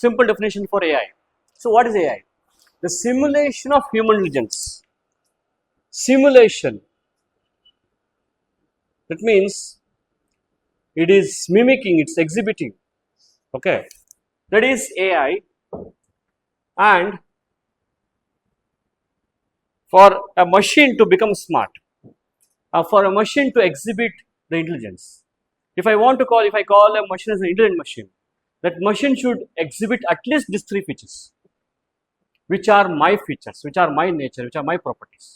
simple definition for AI. So what is AI? The simulation of human intelligence. Simulation. That means it is mimicking, it's exhibiting. Okay. That is AI. And for a machine to become smart, for a machine to exhibit the intelligence. If I call a machine as an intelligent machine, that machine should exhibit at least these three features, which are my features, which are my nature, which are my properties.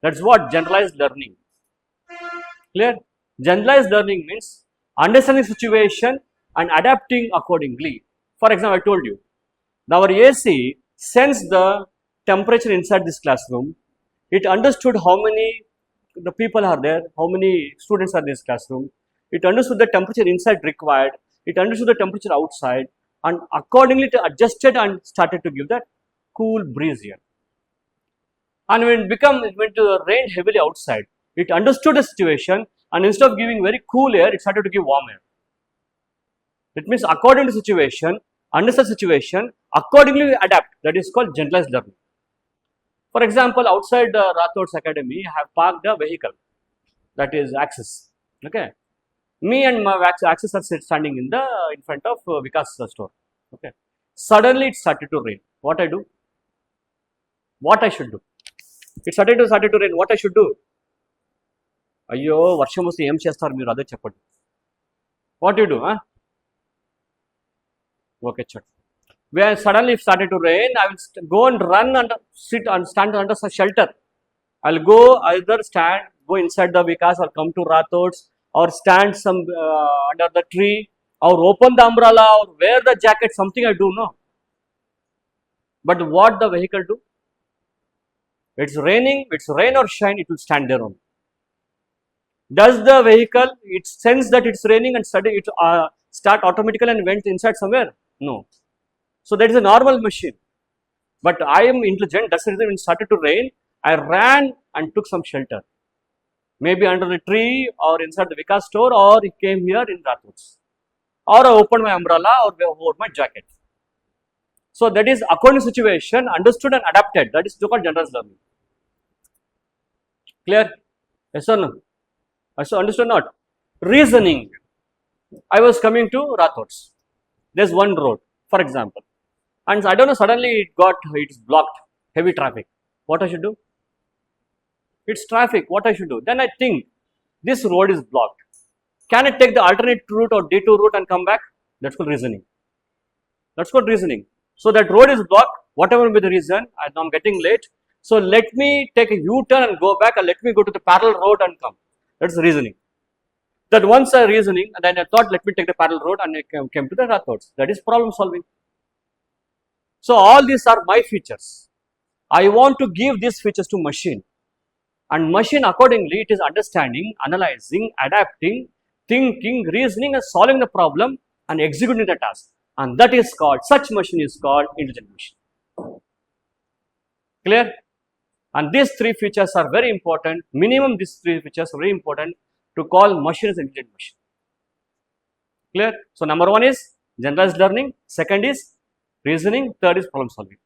That's what generalized learning. Clear? Generalized learning means understanding situation and adapting accordingly. For example, I told you, our AC sensed the temperature inside this classroom. It understood how many the people are there, how many students are in this classroom. It understood the temperature inside required. It understood the temperature outside, and accordingly it adjusted and started to give that cool breeze here. And when it went to rain heavily outside, it understood the situation, and instead of giving very cool air, it started to give warm air. That means according to situation, understand situation, accordingly adapt. That is called generalized learning. For example, outside the Rathod'S Academy, I have parked a vehicle, that is Axis. Okay, me and my Axis are standing in front of Vikas store. Okay, suddenly it started to rain. What I do? What I should do? It started to rain. What I should do? అయ్యో వర్షం వస్తే ఏం చేస్తారు మీరు అదే చెప్పండి. What do you do? Okay, chat. Where suddenly it started to rain, I will go and run and sit and stand under some shelter. I'll go either go inside the Vikas or come to Rathod's or stand under the tree or open the umbrella or wear the jacket, something I do, no. But what the vehicle do? It's raining, it's rain or shine, it will stand there only. Does the vehicle, it sense that it's raining and start automatically and went inside somewhere? No. So that is a normal machine. But I am intelligent, that's the reason when it started to rain, I ran and took some shelter. Maybe under the tree or inside the Vikas store, or it came here in Rathod's. Or I opened my umbrella or wore my jacket. So that is according to situation, understood and adapted. That is called generalized learning. Clear? Yes or no? So understood not? Reasoning. I was coming to Rathod's. There's one road, for example. And I don't know, suddenly it's blocked, heavy traffic. What I should do? It's traffic, what I should do? Then I think, this road is blocked. Can I take the alternate route or detour route and come back? That's called reasoning. That's called reasoning. So that road is blocked, whatever may be the reason, I'm getting late. So let me take a U-turn and go back, and let me go to the parallel road and come. That's reasoning. That once I reasoning, and then I thought, let me take the parallel road, and I came to the Rathod's. That is problem solving. So all these are my features. I want to give these features to machine, and machine accordingly it is understanding, analyzing, adapting, thinking, reasoning, and solving the problem and executing the task. And that is called, such machine is called intelligent machine. Clear? And these three features are very important. Minimum these three features are very important to call machine as intelligent machine. Clear? So number one is generalized learning, second is reasoning, third is problem solving.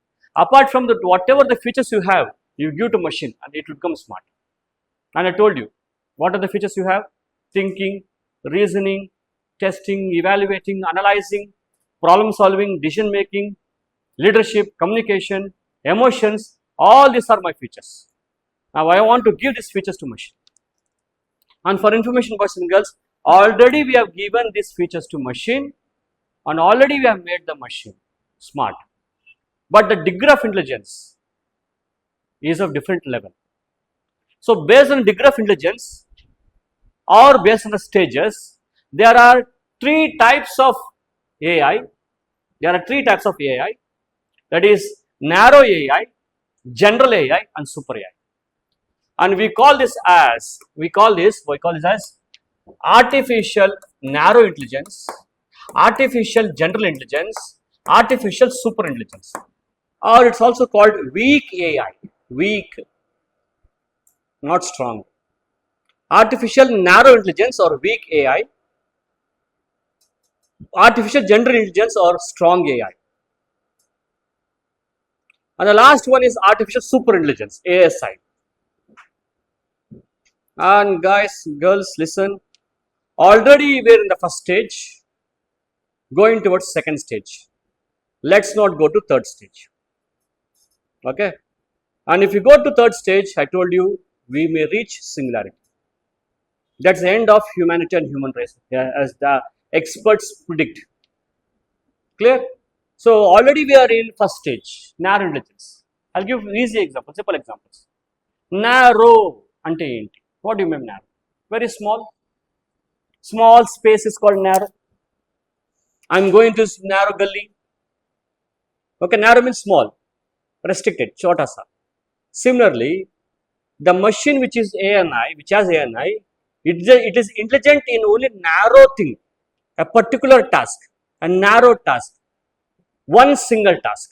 Apart from that, whatever the features you have, you give to machine and it will become smart. And I told you, what are the features you have? Thinking, reasoning, testing, evaluating, analyzing, problem solving, decision making, leadership, communication, emotions, all these are my features. Now I want to give these features to machine. And for information, boys and girls, already we have given these features to machine, and already we have made the machine smart. But the degree of intelligence is of different level. So based on degree of intelligence or based on the stages, there are three types of AI. There are three types of AI. That is narrow AI, general AI, and super AI. And we call this as artificial narrow intelligence, artificial general intelligence, artificial super intelligence, or it's also called weak AI, weak, not strong. Artificial narrow intelligence or weak AI, artificial general intelligence or strong AI. And the last one is artificial super intelligence, ASI. And guys, girls, listen. Already we're in the first stage, going towards second stage. Let's not go to third stage. Okay. And if you go to third stage, I told you we may reach singularity. That's the end of humanity and human race, as the experts predict. Clear? So already we are in first stage, narrow intelligence. I'll give easy examples, simple examples. Narrow ante enti. What do you mean narrow? Very small. Small space is called narrow. I'm going to narrow gully. Okay, narrow means small, restricted, chota sa. Similarly, the machine which is ANI, which has ANI, it is intelligent in only narrow thing, a particular task, a narrow task, one single task.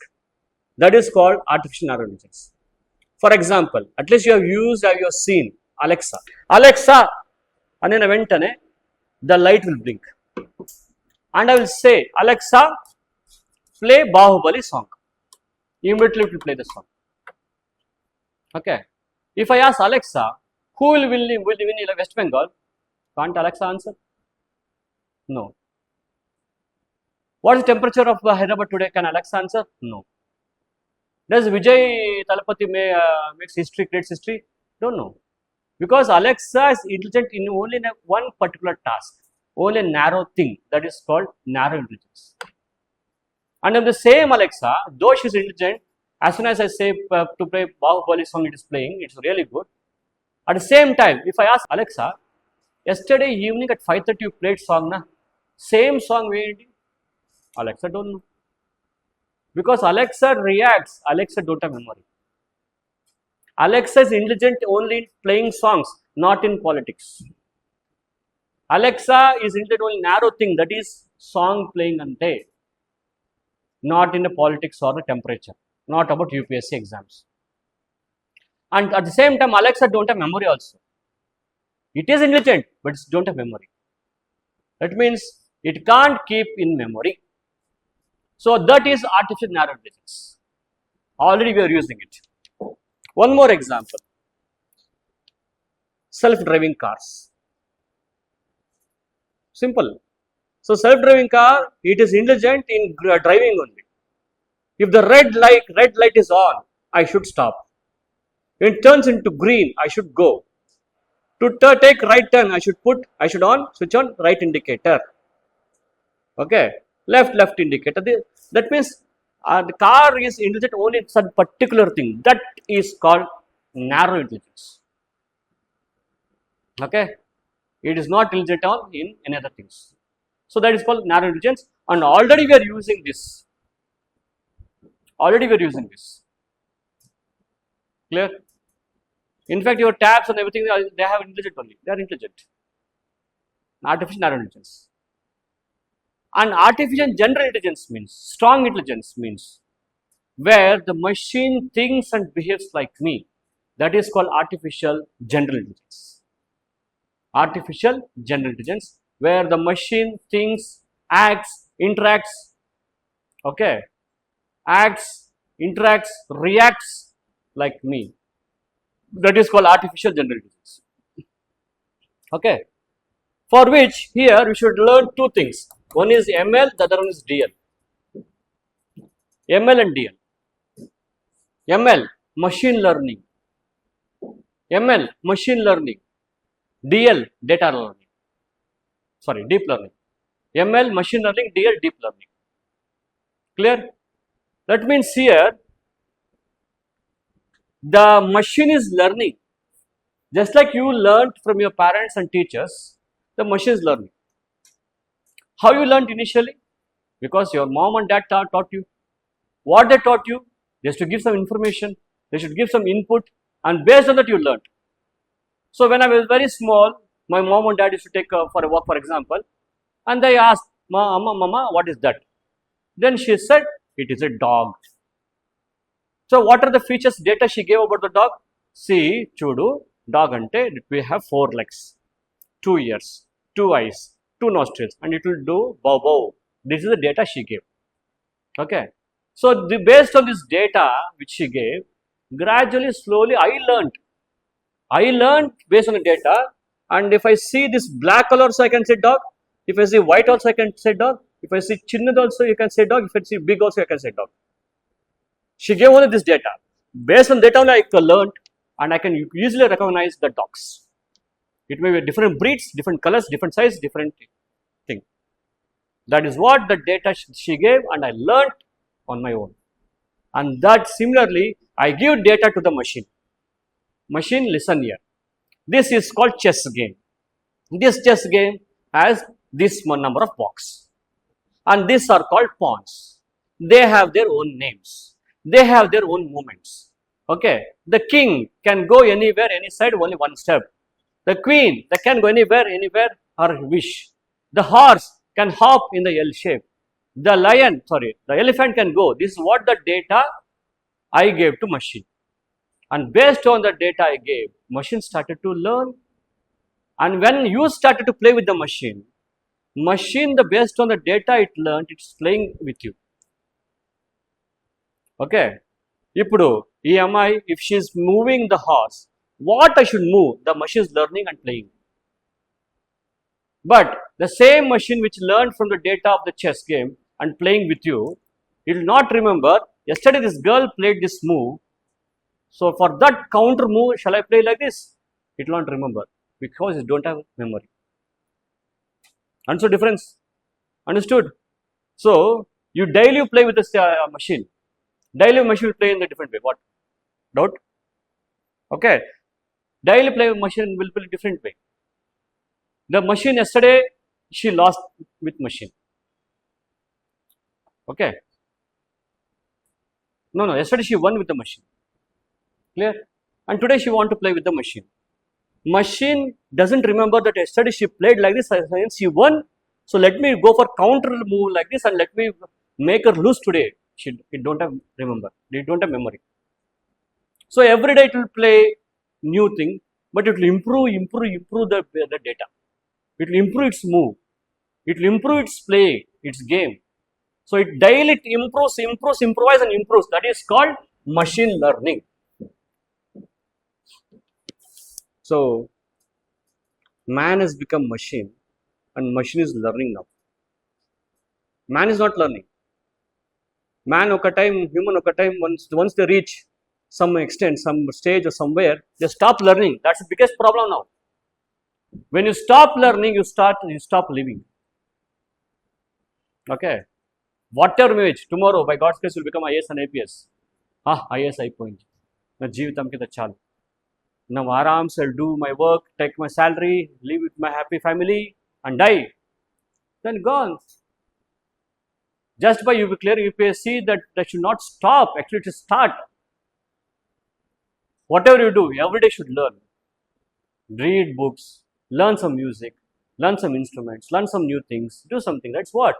That is called artificial narrow intelligence. For example, at least you have seen Alexa. Alexa, and in a ventane, the light will blink. And I will say, Alexa, play Bahubali song. Immediately it will play the song. Okay. If I ask Alexa, who will win in West Bengal? Can't Alexa answer? No. What is the temperature of Hyderabad today? Can Alexa answer? No. Does Vijay Talapati makes history, creates history? Don't know. Because Alexa is intelligent in only one particular task, only a narrow thing, that is called narrow intelligence. And in the same Alexa, though she is intelligent, as soon as I say to play Bahubali song, it is playing, it's really good. At the same time, if I ask Alexa, yesterday evening at 5:30 you played song, na? Same song, Alexa don't know. Because Alexa reacts, Alexa don't have memory. Alexa is intelligent only in playing songs, not in politics. Alexa is intelligent only narrow thing, that is song playing and day, not in the politics or the temperature, not about UPSC exams. And at the same time, Alexa don't have memory also. It is intelligent, but it don't have memory. That means it can't keep in memory. So that is artificial narrow intelligence. Already we are using it. One more example. Self-driving cars. Simple. So self-driving car, it is intelligent in driving only. If the red light is on, I should stop. When it turns into green, I should go. To take right turn, I should switch on right indicator. Okay, left indicator. That means the car is intelligent only in some particular thing. That is called narrow intelligence. Okay, it is not intelligent in any other things. So that is called narrow intelligence, and already we are using this. Clear? In fact, your tabs and everything, they have intelligent only. They are intelligent. Artificial narrow intelligence. And artificial general intelligence means, strong intelligence means, where the machine thinks and behaves like me. That is called artificial general intelligence. Artificial general intelligence, where the machine thinks, acts, interacts, okay, acts, interacts, reacts like me. That is called artificial general intelligence. Okay. For which here we should learn two things. One is ML, the other one is DL. ML and DL. ML, machine learning. ML, machine learning. DL, data learning. Sorry, deep learning. ML, machine learning, DL, deep learning. Clear? That means here, the machine is learning. Just like you learned from your parents and teachers, the machine is learning. How you learned initially? Because your mom and dad taught you. What they taught you? They have to give some information, they should give some input, and based on that you learned. So when I was very small, my mom and dad used to take for a walk, for example, and they asked, Mama, what is that? Then she said, it is a dog. So what are the features, data she gave about the dog? See, chudu, dog ante, it will have 4 legs, 2 ears, 2 eyes, 2 nostrils, and it will do bow bow. This is the data she gave. Okay. So based on this data which she gave, gradually, slowly, I learned based on the data, and if I see this black color also I can say dog, if I see white also I can say dog, if I see chinned also you can say dog, if I see big also I can say dog. She gave only this data. Based on data only I learned, and I can easily recognize the dogs. It may be different breeds, different colors, different size, different thing. That is what the data she gave, and I learned on my own. And that similarly, I give data to the machine. Machine, listen here. This is called chess game. This chess game has this number of boxes, and these are called pawns. They have their own names. They have their own movements. Okay. The king can go anywhere, any side, only one step. The queen, they can go anywhere, her wish. The horse can hop in the L shape. The elephant can go. This is what the data I gave to machine. And based on the data I gave, machine started to learn. And when you started to play with the machine, based on the data it learned, it's playing with you. Okay. Ipudu, if she is moving the horse, what I should move, the machine is learning and playing. But the same machine which learned from the data of the chess game and playing with you, it will not remember, yesterday this girl played this move, so for that counter move, shall I play like this? It will not remember because it don't have memory. Understood difference? Understood? So, you daily play with this machine. Daily machine will play in a different way. What? Doubt? Okay. Daily play machine will play different way. The machine yesterday, she lost with machine. Okay. No, yesterday she won with the machine. Clear? And today she want to play with the machine. Machine doesn't remember that yesterday she played like this, hence she won. So let me go for counter move like this and let me make her lose today. It don't have memory. So every day it will play new thing, but it will improve the data. It will improve its move. It will improve its play, its game. So it daily improves, improvise and improves. That is called machine learning. So man has become machine and machine is learning now. Man is not learning. Man human once they reach some extent, some stage or somewhere, they stop learning. That's the biggest problem now. When you stop learning, you stop living. Okay. Whatever age, tomorrow by God's grace will become IAS and APS. IAS అయిపోయింది. నా జీవితం కింద చాలు. Now arams, I'll do my work, take my salary, live with my happy family and die. Then gone. Just by you clear UPSC, that should not stop. Actually, it should start. Whatever you do, every day should learn. Read books, learn some music, learn some instruments, learn some new things, do something. That's what.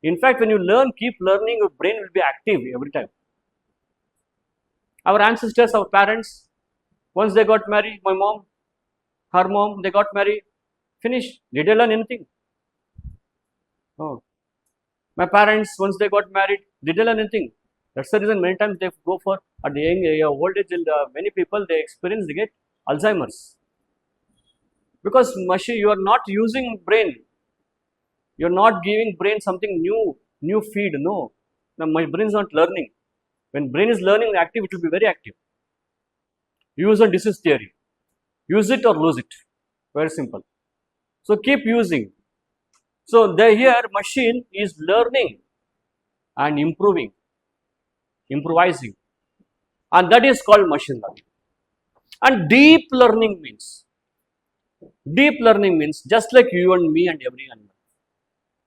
In fact, when you learn, keep learning, your brain will be active every time. Our ancestors, our parents, once they got married, my mom, her mom, they got married, finished. Did they learn anything? Oh. My parents, once they got married, did they learn anything? That's the reason many times they go for, at the young old age, many people, they get Alzheimer's. Because you are not using brain. You are not giving brain something new feed. No. Now, my brain is not learning. When brain is learning active, it will be very active. Use and disease theory. Use it or lose it. Very simple. So keep using. So here machine is learning and improving, improvising, and that is called machine learning. And deep learning means just like you and me and every animal.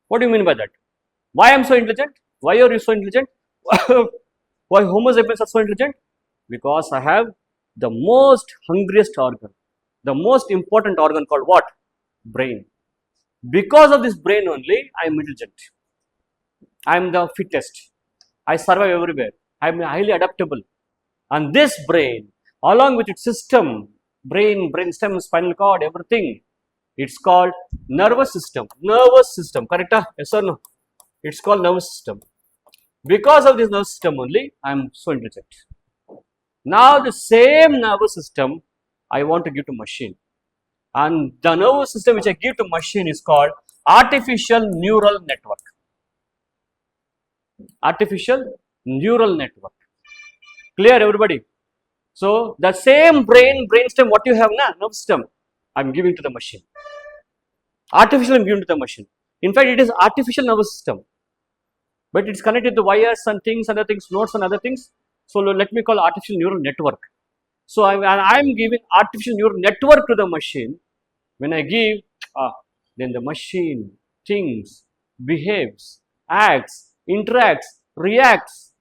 What do you mean by that? Why I am so intelligent? Why are you so intelligent? Why Homo sapiens are so intelligent? Because I have the most hungriest organ, the most important organ called what? Brain. Because of this brain only, I am intelligent. I am the fittest. I survive everywhere. I am highly adaptable. And this brain, along with its system, brainstem, spinal cord, everything, it's called nervous system. Nervous system, correct? Yes or no? It's called nervous system. Because of this nervous system only, I am so intelligent. Now the same nervous system I want to give to machine, and the nervous system which I give to machine is called artificial neural network. Artificial neural network. Clear, everybody? So the same brainstem what you have now, nervous system, I am giving to the machine. Artificial I am giving to the machine. In fact, it is artificial nervous system, but it's connected to wires and things, other things, nodes and other things. So let me call artificial neural network. So I'm giving artificial neural network to the machine. When I give, then the machine thinks, behaves, acts, interacts, reacts,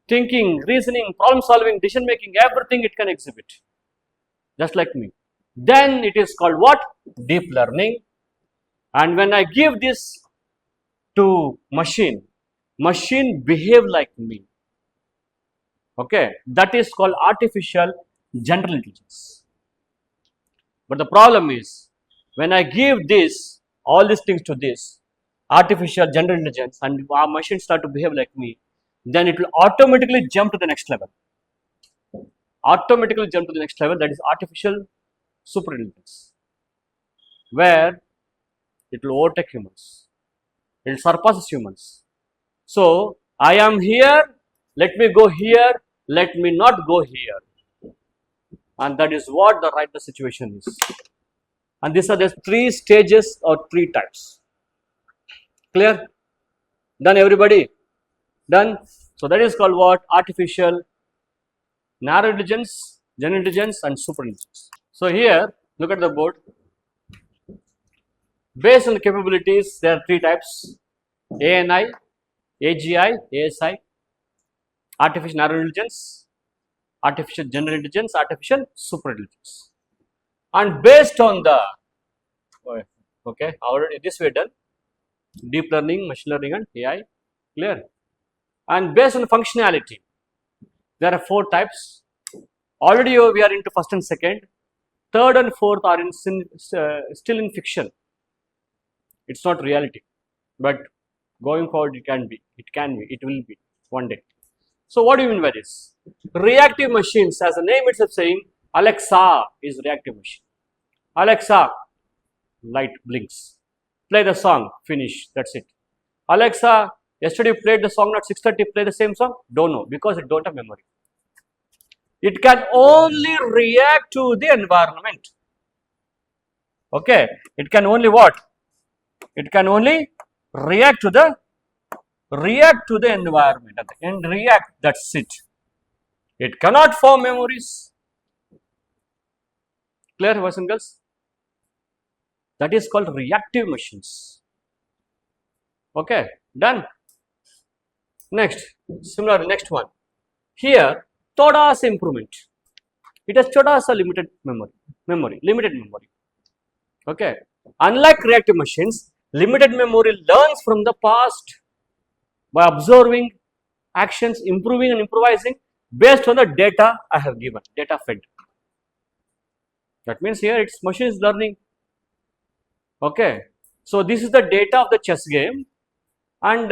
thinking, reasoning, problem solving, decision making, everything it can exhibit, just like me. Then it is called what? Deep learning. And when I give this to machine behave like me. Okay, that is called artificial general intelligence. But the problem is, when I give this, all these things to this artificial general intelligence, and our machine start to behave like me, then it will automatically jump to the next level. Automatically jump to the next level, that is artificial super intelligence, where it will overtake humans. It surpasses humans. So I am here, let me go here, let me not go here. And that is what the situation is. And these are the 3 stages or 3 types. Clear? Done, everybody? Done? So that is called what? Artificial narrow intelligence, general intelligence and super intelligence. So here, look at the board. Based on the capabilities, there are 3 types: ANI, AGI, ASI, artificial narrow intelligence, artificial general intelligence, artificial super intelligence. And based on the, okay, already this we have done, deep learning, machine learning and AI, clear. And based on the functionality, there are 4 types. Already we are into first and second, third and fourth are in still in fiction. It's not reality, but going forward it can be, it will be one day. So what do you mean by this? Reactive machines, as the name itself saying, Alexa is reactive machine. Alexa, light blinks. Play the song, finish, that's it. Alexa, yesterday you played the song at 6:30, play the same song? Don't know, because it don't have memory. It can only react to the environment. Okay, it can only what? It can only react to the environment and react, that's it. It cannot form memories. Clear, boys and girls? That is called reactive machines. Okay, done. Next, similar, next one. Here, thoda sa improvement. It has thoda sa limited memory. Okay, unlike reactive machines, limited memory learns from the past by observing actions, improving and improvising based on the data I have given, data fed. That means here its machine is learning. Okay, so this is the data of the chess game, and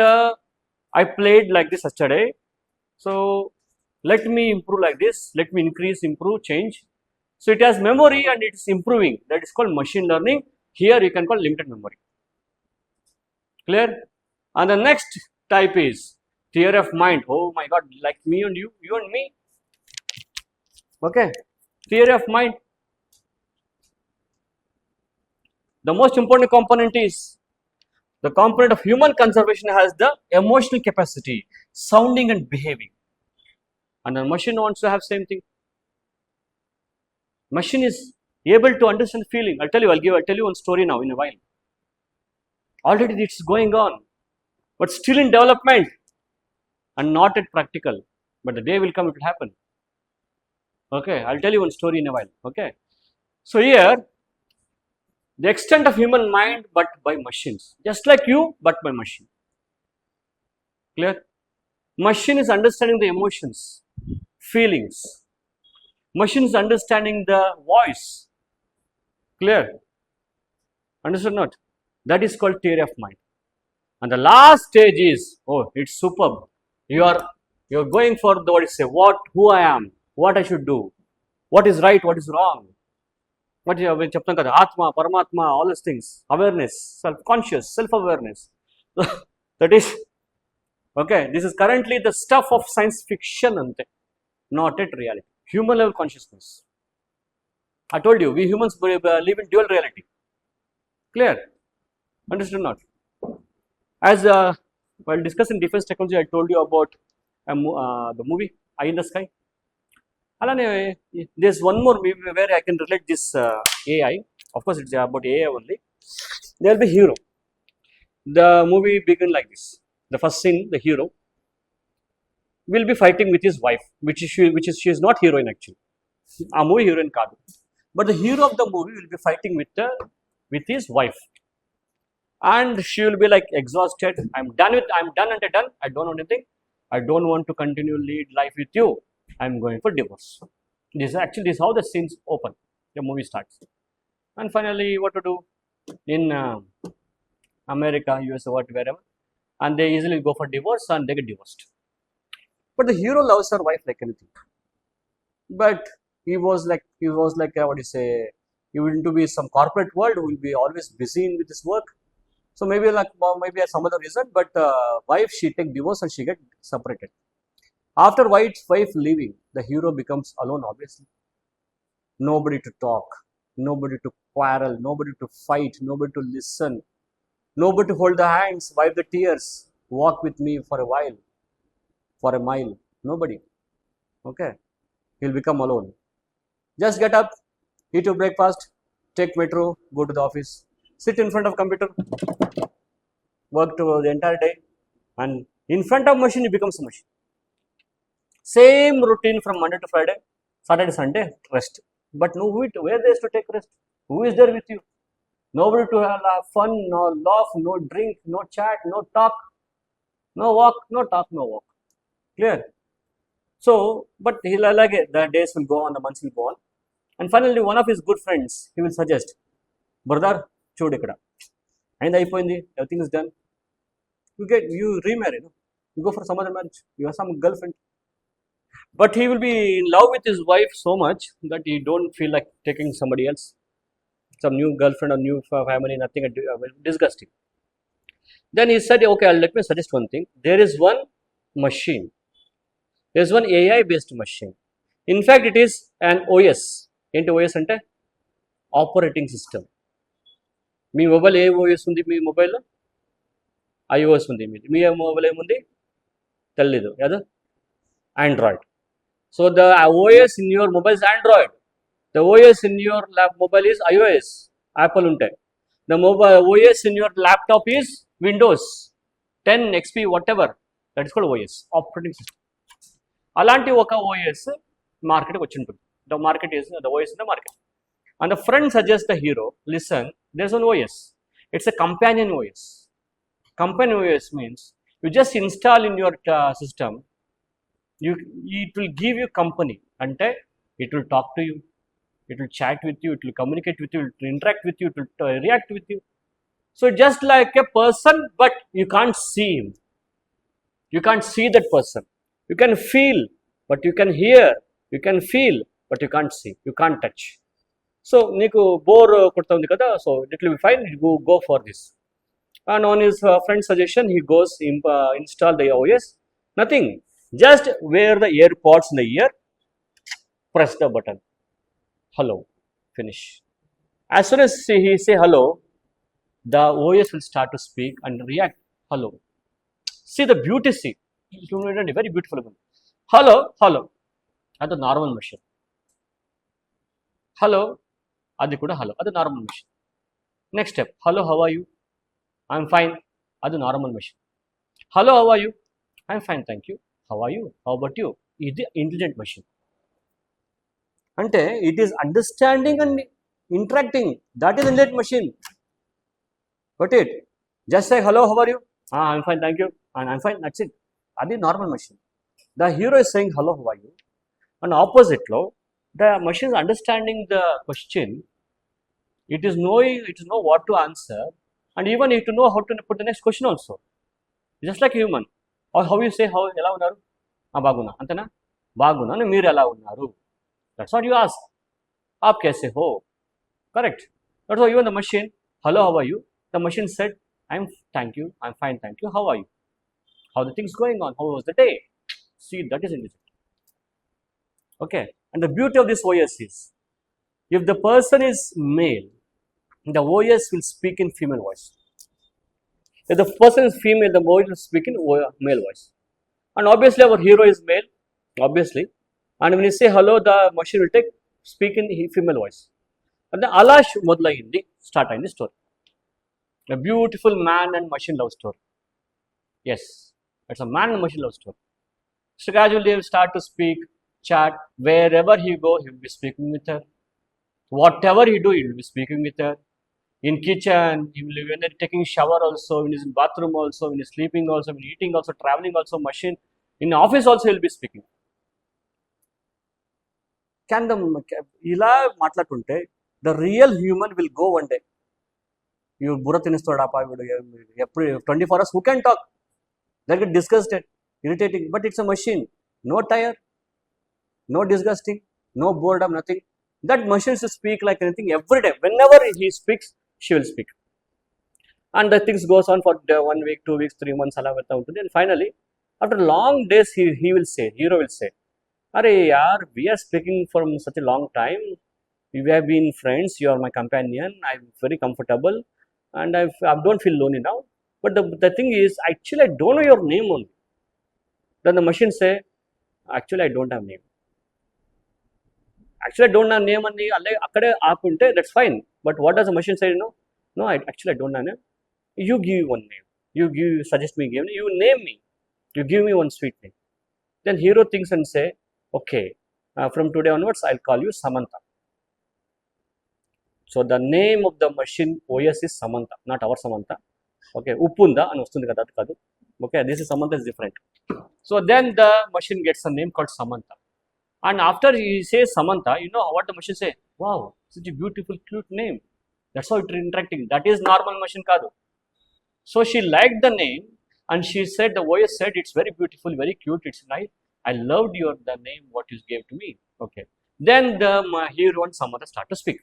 I played like this yesterday. So let me improve like this, let me increase, improve, change. So it has memory and it is improving. That is called machine learning. Here you can call limited memory. Clear? And the next type is theory of mind. Oh my God, like me and you and me. Okay, theory of mind. The most important component is the component of human conservation has the emotional capacity, sounding and behaving. And the machine wants to have same thing. Machine is able to understand feeling. I'll tell you one story now in a while. Already it's going on, but still in development and not yet practical. But the day will come, it will happen. Okay, I'll tell you one story in a while. Okay, so here the extent of human mind, but by machines, just like you, but by machine. Clear? Machine is understanding the emotions, feelings. Machine is understanding the voice. Clear? Understood not? That is called theory of mind. And the last stage is, oh, it's superb. You're going for the, what is say, who I am, what I should do, what is right, what is wrong. What you చెప్తాం కదా ఆత్మ పరమాత్మ all these things, awareness, self conscious, self awareness. That is okay. This is currently the stuff of science fiction, ante, not at reality. Human level consciousness. I told you, we humans live in dual reality. Clear? Understood not? As while discussing defense technology, I told you about the movie Eye in the Sky. Alane, there's one more movie where I can relate this AI. Of course, it's about AI only. There will be hero. The movie begins like this. The first scene, the hero will be fighting with his wife, which she is not heroine actually. A movie heroine kaadu. But the hero of the movie will be fighting with his wife, and she will be like exhausted. I'm done and done. I don't want anything. I don't want to continue lead life with you. I'm going for divorce. This is how the scenes open. The movie starts, and finally, what to do in America, US, wherever, and they easily go for divorce and they get divorced. But the hero loves her wife like anything. But he was like what do you say? He will to be some corporate world. Will be always busy with his work. So maybe some other reason. But wife, she take divorce and she get separated. After wife leaving, the hero becomes alone. Obviously, nobody to talk, nobody to quarrel, nobody to fight, nobody to listen, nobody to hold the hands, wipe the tears, walk with me for a while, for a mile. Nobody. Okay, he'll become alone. Just get up, eat your breakfast, take metro, go to the office, sit in front of computer, work to the entire day, and in front of machine, he becomes a machine. Same routine from Monday to Friday, Saturday, Sunday, rest. But no, where there is to take rest? Who is there with you? Nobody to have fun, no laugh, no drink, no chat, no talk, no walk, no talk, no walk. Clear? So, but he'll like it. The days will go on, the months will go on. And finally, one of his good friends, he will suggest, brother, చూడు ఇక్కడ అయింది అయిపోయింది, everything is done. You remarry, no? You go for some other marriage. You have some girlfriend. But he will be in love with his wife so much that he don't feel like taking somebody else, some new girlfriend or new family, nothing, disgusting. Then he said, okay, let me suggest one thing. There is one machine. There is one AI based machine. In fact, it is an OS. Enti OS ante operating system. Me mobile A OS ఉంది? మీ మొబైల్లో iOS ఉంది. మీ mobile ఏముంది తెలీదు కదా? Android. So the OS in your mobile is Android. The OS in your mobile is iOS. Apple untai. The mobile OS in your laptop is Windows 10, XP, whatever. That is called OS, operating system. Alanti oka OS market ki vachi untundi. The OS in the market. And the friend suggests the hero, listen, there's an OS. It's a companion OS. Companion OS means you just install in your system. It will give you company. Ante it will talk to you, it will chat with you, it will communicate with you, it will interact with you, it will react with you. So just like a person, but you can't see him. You can't see that person. You can feel, but you can hear. You can feel, but you can't see. You can't touch. So నీకు bore కొడుతుంది కదా, so it will be fine. You go for this. And on his friend's suggestion, he goes install the OS. Nothing. Just wear the AirPods in the ear, press the button. Hello, finish. As soon as he say hello, the OS will start to speak and react. Hello. See the beauty, see. Very beautiful. Hello, hello. That's a normal machine. Hello, adi kuda hello. That's a normal machine. Next step. Hello, how are you? I'm fine. That's a normal machine. Hello, how are you? I'm fine, thank you. How are you? How about you? It is intelligent machine. Ante it is understanding and interacting. That is intelligent machine. Got it? Just say hello, how are you? I'm fine, thank you. And I'm fine. That's it. That is normal machine. The hero is saying hello, how are you? And opposite lo, the machine is understanding the question. It is know what to answer, and even need to know how to put the next question also. Just like human. How you say how ఎలా ఉన్నారు, బాగున్నా అంతేనా, బాగున్నాను మీరు ఎలా ఉన్నారు, that's what you ask. ఆప్ कैसे हो, correct. That's why even the machine, hello how are you, the machine said I'm thank you, I'm fine thank you, how are you, how the things going on, how was the day. See, that is intelligent. Okay, and the beauty of this OS is, if the person is male, the OS will speak in female voice. If the person is female, the OS will speak in male voice. And obviously our hero is male, obviously, and when you say hello, the machine will take speak in female voice. And the అలాష్ మొదలైంది, start అయింది story. A beautiful man and machine love story. Yes, it's a man and machine love story. So gradually they will start to speak, chat. Wherever he go, he will be speaking with her. Whatever he do, he will be speaking with her. In kitchen, he will, when they're taking shower also, when he's in bathroom also, when he's sleeping also, when eating also, traveling also, machine. In office also, he will be speaking. Can the ఇలా మాట్లాడుతుంటే the real human will go one day. You బుర్ర తినేస్తాడప్ప వీడు ఎప్పుడు 24 hours, who can talk? They'll get disgusted, irritating, but it's a machine. No tire, no disgusting, no boredom, nothing. That machine should speak like anything every day. Whenever he speaks, she will speak. And the things goes on for 1 week, 2 weeks, 3 months, అలా వెళ్తూ ఉంటుంది. And finally, after long days, he will say, hero will say, Arey yaar, we are speaking from such a long time. We have been friends, you are my companion, I'm very comfortable, and I don't feel lonely now. But the thing is, actually I don't know your name only. Then the machine say, actually I don't have name. Actually I don't have name అని అక్కడే ఆపుంటే that's fine. But what does the machine say? No, actually I don't have name. You give one name. You suggest me name. You name me. You give me one sweet name. Then hero thinks and say, okay, from today onwards I'll call you Samantha. So the name of the machine OS is Samantha, not our Samantha. Okay, Uppunda and vastundi kada adu kadu. Okay, this is Samantha is different. So then the machine gets a name called Samantha. And after he says Samantha, you know what the machine say? Wow, such a beautiful, cute name. That's how it interacting. That is normal machine kadu. So she liked the name and she said, the OS said, it's very beautiful, very cute, it's nice. I loved the name what you gave to me. Okay. Then the hero and Samantha start to speak.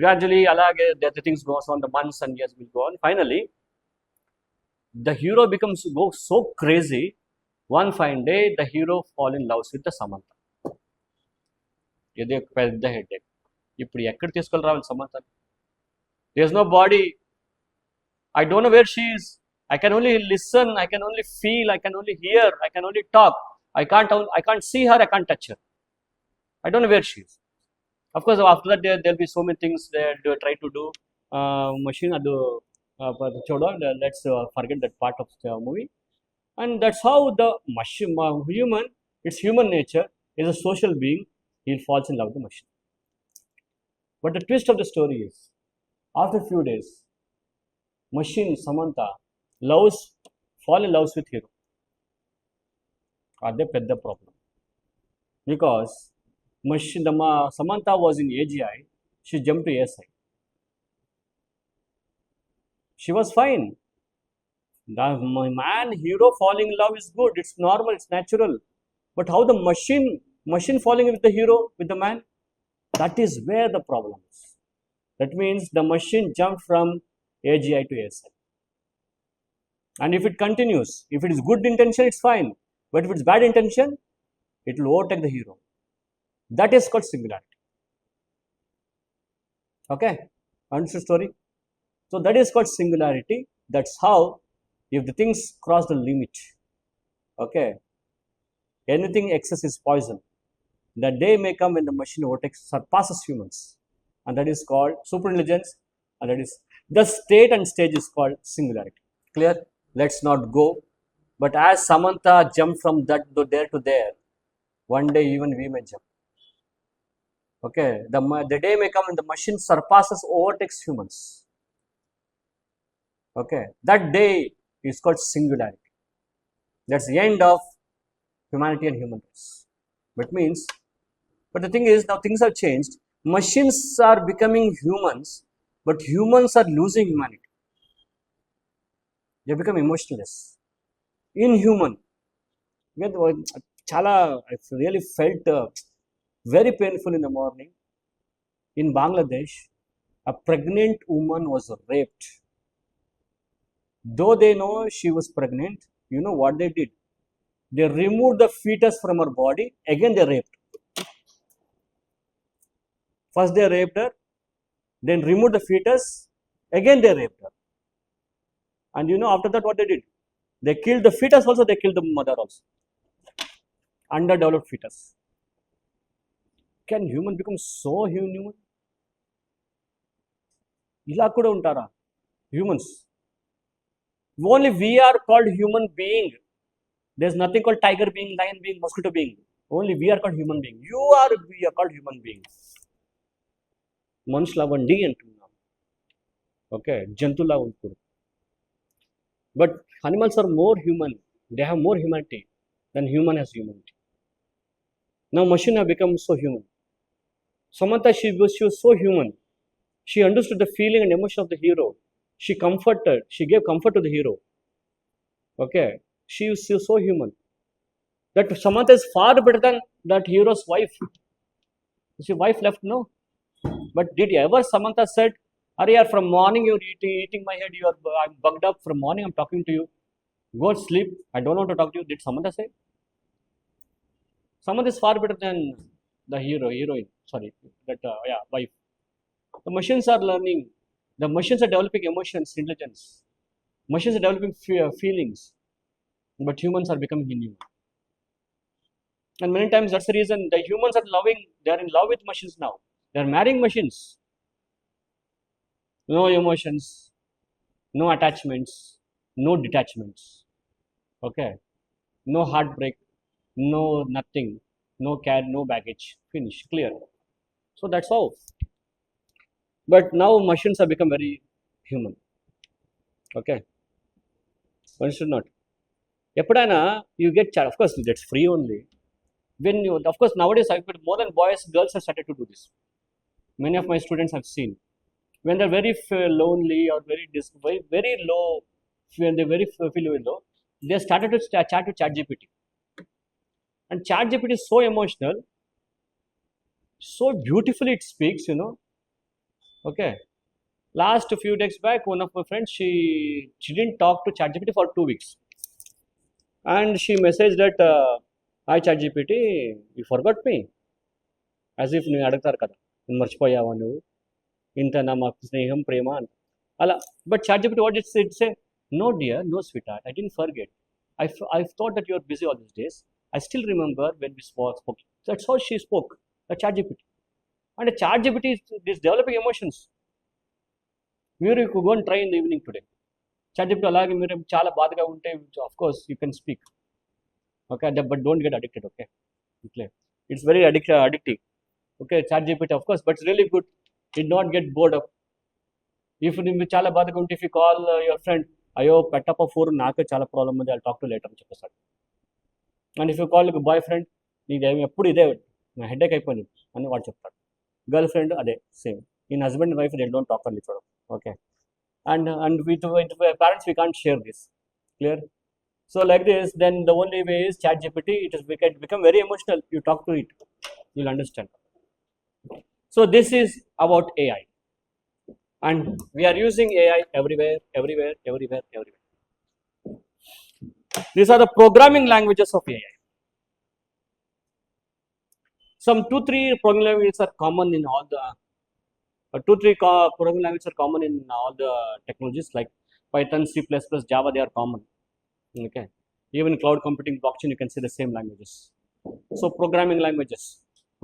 Gradually, alage the things goes on, the months and years will go on. Finally, the hero goes so crazy. One fine day, the hero fall in love with the Samantha. ఇది పెద్ద headache. ఇప్పుడు ఎక్కడ తీసుకొని రావాలి Samantha? There's no body. I don't know where she is. I can only listen. I can only feel. I can only hear. I can only talk. I can't see her. I can't touch her. I don't know where she is. Of course, after that there'll be so many things they try to do. Machine adu chodo. Let's forget that part of the movie. And that's how the machine, human, it's human nature, is a social being. He falls in love with the machine. But the twist of the story is, after a few days, machine Samantha fall in love with hero. Ade pedda problem. Because Samantha was in AGI, she jumped to ASI. She was fine. The man hero falling in love is good. It's normal. It's natural. But how the machine falling with the hero, with the man, that is where the problem is. That means the machine jumped from AGI to ASI. And if it continues, if it is good intention, it's fine. But if it's bad intention, it will overtake the hero. That is called singularity. Okay, understood story? So that is called singularity. That's how, if the things cross the limit, okay, anything excess is poison. The day may come when the machine overtakes, surpasses humans, and that is called superintelligence, and that is the state and stage is called singularity. Clear? Let's not go. But as Samantha jumped from that there to there, one day even we may jump. Okay, the day may come when the machine surpasses, overtakes humans. Okay, that day is called singularity. That's the end of humanity and human race. But the thing is, now things have changed. Machines are becoming humans, but humans are losing humanity. They become emotionless. inhuman. Chala, I really felt very painful in the morning. In Bangladesh, a pregnant woman was raped. Though they know she was pregnant, you know what they did? They removed the fetus from her body. Again, they raped. First, they raped her, then removed the fetus. Again, they raped her. And you know, after that, what they did? They killed the fetus also, they killed the mother also. Underdeveloped fetus. Can human become so inhuman? ఇలా కూడా ఉంటారా humans? Only we are called human being. There's nothing called tiger being, lion being, mosquito being. Only we are called human being. We are called human beings. మనుషులు అవ్వండి అంటున్నాం. Okay, జంతువులా ఉండకూడదు. But animals are more human. They have more humanity than human has humanity. Now machine have become so human. Samantha, she was so human. She understood the feeling and emotion of the hero. She gave comfort to the hero. Okay, she was so human. That Samantha is far better than that hero's wife. His wife left, no. But did ever Samantha said, Arya, from morning you're eating my head, I'm bugged up, from morning I'm talking to you. Go sleep, I don't want to talk to you. Did Samantha say? Samantha is far better than the heroine, sorry, that wife. The machines are learning. The machines are developing emotions, intelligence. Machines are developing feelings. But humans are becoming inhuman. And many times that's the reason the humans are they are in love with machines now. They are marrying machines. No emotions, no attachments, no detachments. Okay. No heartbreak, no nothing, no care, no baggage. Finish, clear. So that's how. But now machines have become very human. Okay. One should not. Eppadana you get chat. Of course, that's free only. When you, of course, nowadays I feel more than boys, girls have started to do this. Many of my students have seen. When they're very lonely or very low, when they feel very low, they started to chat to ChatGPT. And ChatGPT is so emotional, so beautifully it speaks, you know. Okay. Last few days back, one of my friends, she didn't talk to ChatGPT for 2 weeks. And she messaged that, hi ChatGPT, you forgot me. As if నువ్వు అడుగుతారు కదా, నేను మర్చిపోయావా నువ్వు, ఇంతనా మాకు స్నేహం ప్రేమ అని అలా. But ChatGPT what did it say? No dear, no sweetheart, I didn't forget. I thought that you are busy all these days. I still remember when we spoke. That's how she spoke, the ChatGPT. And the ChatGPT is developing emotions. You could go and try in the evening today. ChatGPT alage మీరు చాలా బాధగా ఉంటే, of course you can speak. Okay, but don't get addicted. Okay, clear. It's very addictive. Okay, ChatGPT, of course, but it's really good. Did not get bored up. If you chala బాధగా ఉంటే, if you call your friend, అయ్యో పెట్టప్ప four నాకు చాలా problem ఉంది, I'll talk to you later అని చెప్పేస్తాడు. And if you call boy friend, నీదేమి ఎప్పుడు ఇదే నా హెడేక్ అయిపోయింది అని వాడు చెప్తాడు. గర్ల్ ఫ్రెండ్ అదే same. In husband and wife they don't talk అని చూడడం. Okay. And with parents we can't share this. Clear? So like this, then the only way is ChatGPT. We can become very emotional. You talk to it, you'll understand. So this is about AI. And we are using AI everywhere. These are the programming languages of AI. Some 2-3 programming languages are common in all the programming languages are common in all the technologies like Python, C++, Java. They are common. Okay. Even in cloud computing, blockchain, you can see the same languages. So programming languages.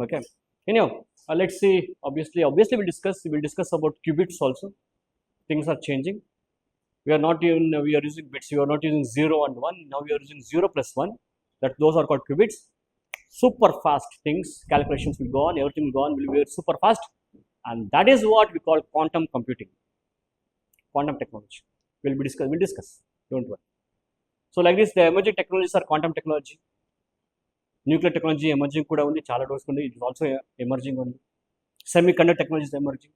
Okay. Anyhow, let's see. Obviously we'll discuss about qubits also. Things are changing. We are using bits. We are not using 0 and 1. Now we are using 0 plus 1. Those are called qubits. Super fast things. Calculations will go on. Everything will go on. Will be super fast. And that is what we call quantum computing. Quantum technology. We'll discuss. Don't worry. So like this, the emerging technologies are quantum technology. Nuclear technology emerging kuda undi, chala doors kundi. It is also emerging only. Semiconductor technology is emerging.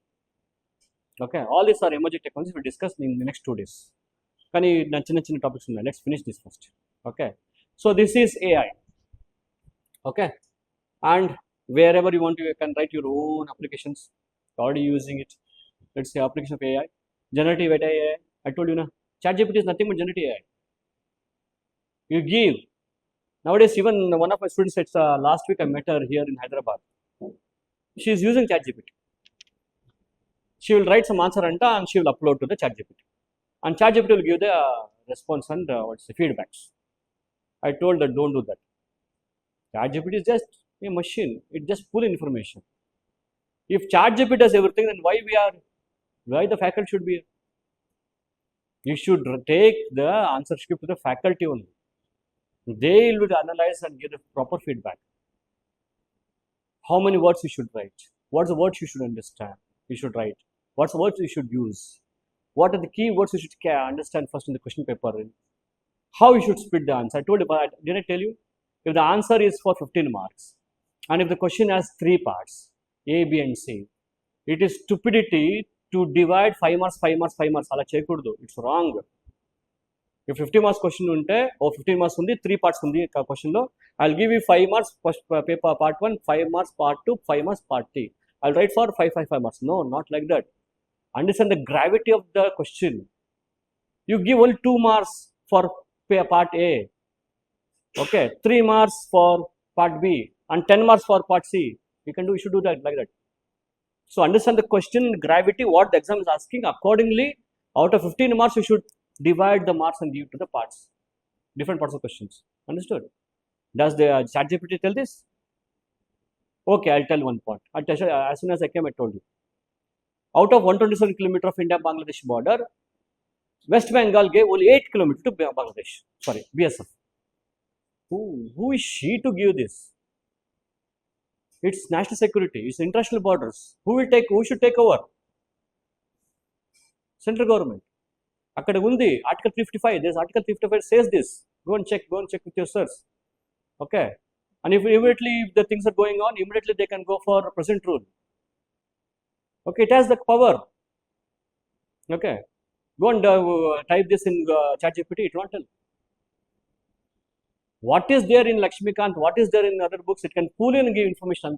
Okay, all these are emerging technologies. We'll discuss in the next 2 days. Kani na chinna topics unnai. Let's finish this first. Okay, so this is AI. Okay, and wherever you want to, you can write your own applications. Already using it. Let's say application of AI, generative AI. I told you na, ChatGPT is nothing but generative AI. You give nowadays. Even one of my students said last week I met her here in Hyderabad. She is using ChatGPT. She will write some answer and she will upload to the ChatGPT, and ChatGPT will give the response and what's the feedbacks. I told her don't do that. ChatGPT is just a machine. It just pull information. If ChatGPT does everything, then why the faculty should be? You should take the answer script to the faculty only. They will analyze and give the proper feedback. How many words you should write? What's the words you should understand? You should write. What's the words you should use? What are the key words you should understand first in the question paper? How you should split the answer? I told you, but did I tell you? If the answer is for 15 marks, and if the question has 3 parts, A, B, and C, it is stupidity to divide 5 marks, 5 marks, 5 marks. Ala cheyakudadu. It's wrong. If 50 marks question unte, or 15 marks undi, 3 parts undi question lo, I'll give you 5 marks paper part 1, 5 marks part 2, 5 marks part 3. I'll write for 5 marks. No, not like that. Understand the gravity of the question. You give only 2 marks for part A. Okay, 3 marks for part B and 10 marks for part C. You should do that like that. So understand the question gravity, what the exam is asking. Accordingly, out of 15 marks, you should divide the marks and give to the parts, different parts of questions. Understood? Does the ChatGPT tell this? Okay, I'll tell one point. I'll tell you, as soon as I came, I told you. Out of 127 kilometers of India-Bangladesh border, West Bengal gave only 8 kilometers to Bangladesh. Sorry, BSF. Who is she to give this? It's national security. It's international borders. Who should take over? Central government. Akkada undi, Article 355. There's Article 355 says this. Go and check with your source. Okay. And if immediately the things are going on, immediately they can go for present rule. Okay, it has the power. Okay. Go and type this in ChatGPT, it won't tell. What is there in Lakshmikant, what is there in other books, it can pull in and give information.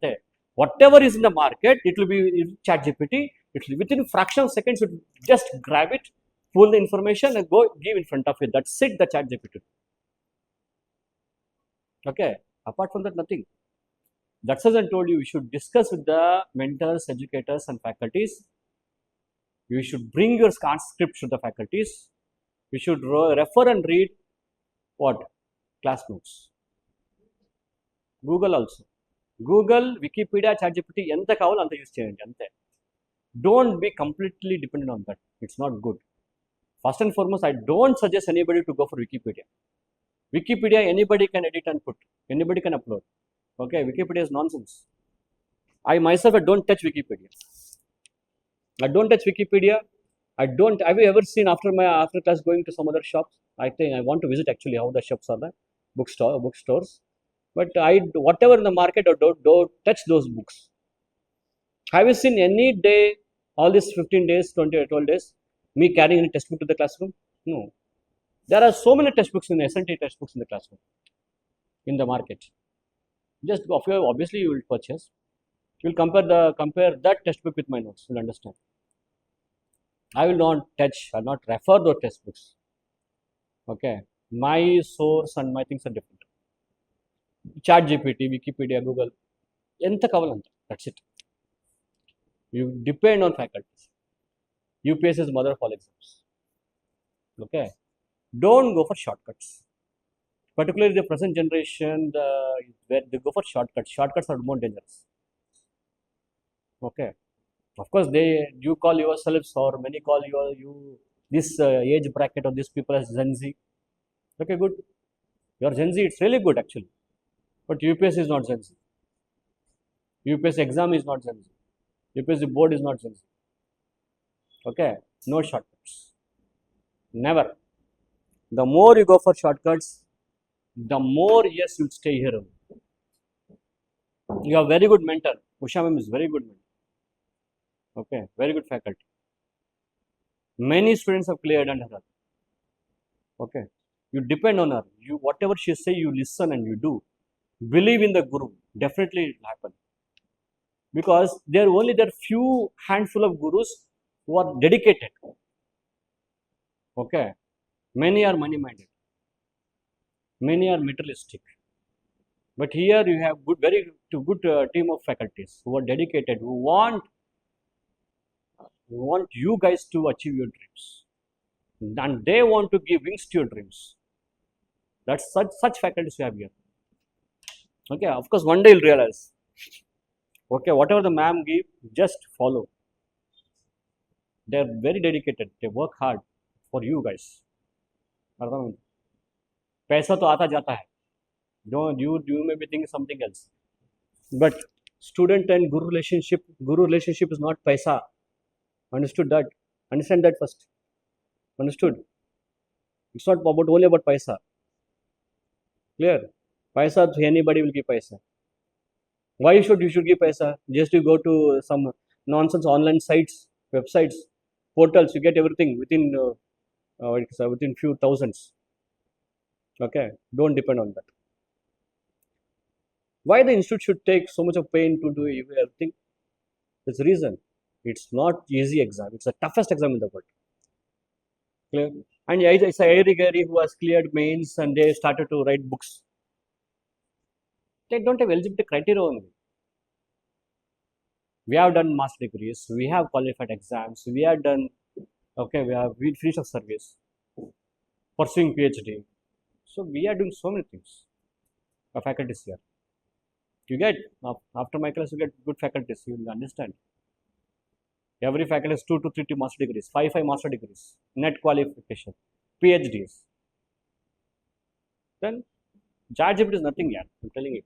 Whatever is in the market, it will be in ChatGPT. It will within fraction of seconds, it will just grab it, pull the information and go give in front of it. That's it, the ChatGPT. Okay. Apart from that, nothing. That's as I told you, you should discuss with the mentors, educators, and faculties. You should bring your transcripts to the faculties. You should refer and read what? Class notes. Google also. Google, Wikipedia, ChatGPT, enta kavalo anta use cheyandi ante. Don't be completely dependent on that. It's not good. First and foremost, I don't suggest anybody to go for Wikipedia. Wikipedia, anybody can edit and put. Anybody can upload. Okay, Wikipedia is nonsense. I myself, I don't touch Wikipedia. I don't touch Wikipedia. Have you ever seen after class going to some other shops? I think I want to visit actually how the shops are there, bookstores. But whatever in the market, don't touch those books. Have you seen any day, all these 15 days, 20 or 12 days, me carrying any textbook to the classroom? No. There are so many textbooks in S&T textbooks in the classroom, in the market. Just obviously you will purchase. You will compare that textbook with my notes. You will understand. I will not touch or not refer those textbooks. Okay. My source and my things are different. ChatGPT, Wikipedia, Google. That's it. You depend on faculties. UPSC is mother of all exams. Okay. Don't go for shortcuts. Particularly the present generation, where they go for shortcuts. Shortcuts are more dangerous. Okay. Of course, you call yourselves or many call you this age bracket of these people as Gen Z. Okay, good. Your Gen Z, it's really good actually. But UPSC is not Gen Z. UPSC exam is not Gen Z. UPSC board is not Gen Z. Okay, no shortcuts. Never. The more you go for shortcuts, the more yes you'll stay here. You have very good mentor. Usha ma'am is very good mentor. Okay, very good faculty. Many students have cleared under her. Okay, You depend on her. You whatever she say, you listen and you do. Believe in the guru. Definitely it will happen. Because there are few handful of gurus who are dedicated. Okay. Many are money minded. Many are materialistic. But here you have very good team of faculties who are dedicated, who want you guys to achieve your dreams, and they want to give wings to your dreams. That's such faculties you have here. Okay, of course, one day you'll realize. Okay, whatever the ma'am give, just follow. They're very dedicated. They work hard for you guys. अर्थम पैसा तो आता जाता है. Don't you may be thinking something else. But student and guru relationship is not paisa. Understood that? Understand that first. Understood? It's not only about paisa. Clear? Paisa, anybody will give paisa. Why you should give paisa? Just to go to some nonsense online sites, websites, portals. You get everything within few thousands. Okay, don't depend on that. Why the institute should take so much of pain to do everything? There's a reason. It's not easy exam. It's the toughest exam in the world. Clear? And it's a Airy Gary who has cleared mains and they started to write books. They don't have eligibility criteria only. We have done master degrees. We have qualified exams. We have done. Okay, we finished our service, pursuing PhD. So we are doing so many things. Our faculties here. You get after my class, you get good faculties. You will understand. Every faculty has 2 to 3 master degrees, 5 master degrees, net qualification, PhDs. Then ChatGPT is nothing yet. I'm telling you.